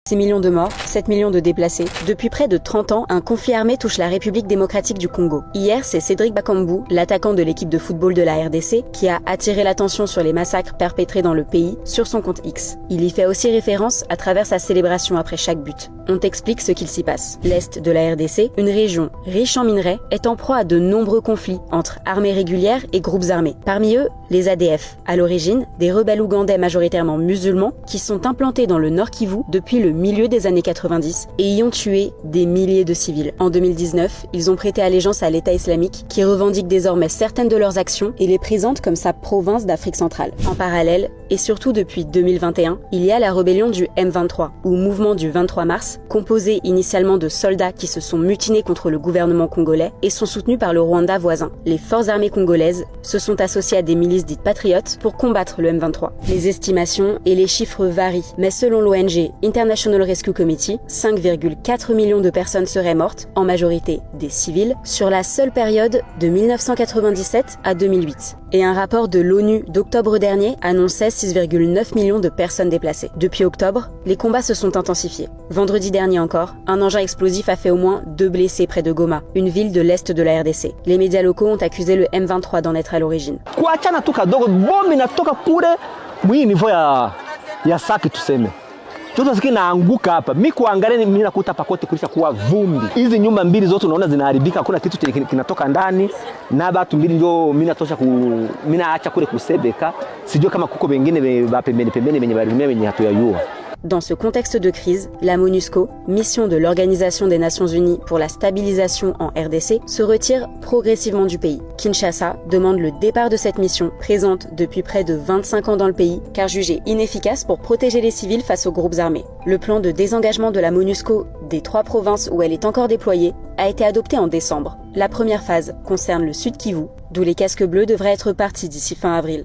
6 millions de morts, 7 millions de déplacés. Depuis près de 30 ans, un conflit armé touche la République démocratique du Congo. Hier, c'est Cédric Bakambu, l'attaquant de l'équipe de football de la RDC, qui a attiré l'attention sur les massacres perpétrés dans le pays sur son compte X. Il y fait aussi référence à travers sa célébration après chaque but. On t'explique ce qu'il s'y passe. L'Est de la RDC, une région riche en minerais, est en proie à de nombreux conflits entre armées régulières et groupes armés. Parmi eux, les ADF. À l'origine, des rebelles ougandais majoritairement musulmans qui sont implantés dans le Nord Kivu depuis le milieu des années 90 et y ont tué des milliers de civils. En 2019, ils ont prêté allégeance à l'État islamique qui revendique désormais certaines de leurs actions et les présente comme sa province d'Afrique centrale. En parallèle, et surtout depuis 2021, il y a la rébellion du M23, ou mouvement du 23 mars, composé initialement de soldats qui se sont mutinés contre le gouvernement congolais et sont soutenus par le Rwanda voisin. Les forces armées congolaises se sont associées à des milices dites patriotes pour combattre le M23. Les estimations et les chiffres varient, mais selon l'ONG International Rescue Committee, 5,4 millions de personnes seraient mortes, en majorité des civils, sur la seule période de 1997 à 2008. Et un rapport de l'ONU d'octobre dernier annonçait 6,9 millions de personnes déplacées. Depuis octobre, les combats se sont intensifiés. Vendredi dernier encore, un engin explosif a fait au moins 2 blessés près de Goma, une ville de l'Est de la RDC. Les médias locaux ont accusé le M23 d'en être à l'origine. Kuachana tu kadogo, bomu inatoka kule mwini nivo ya Sake tuseme. Choto ziki naanguka hapa. Mimi kuangalia mimi nakuta pakote kulisha kuwa vumbi. Hizi nyumba mbili zote unaona zinaharibika, hakuna kitu kinatoka ndani. Na watu mbili ndio mimi natosha mimi naacha kule kusebeka. Sijui kama kuko wengine ba pembeni wenye balimia wenye hatuyajua. Dans ce contexte de crise, la MONUSCO, mission de l'Organisation des Nations Unies pour la stabilisation en RDC, se retire progressivement du pays. Kinshasa demande le départ de cette mission, présente depuis près de 25 ans dans le pays, car jugée inefficace pour protéger les civils face aux groupes armés. Le plan de désengagement de la MONUSCO des 3 provinces où elle est encore déployée a été adopté en décembre. La première phase concerne le Sud Kivu, d'où les casques bleus devraient être partis d'ici fin avril.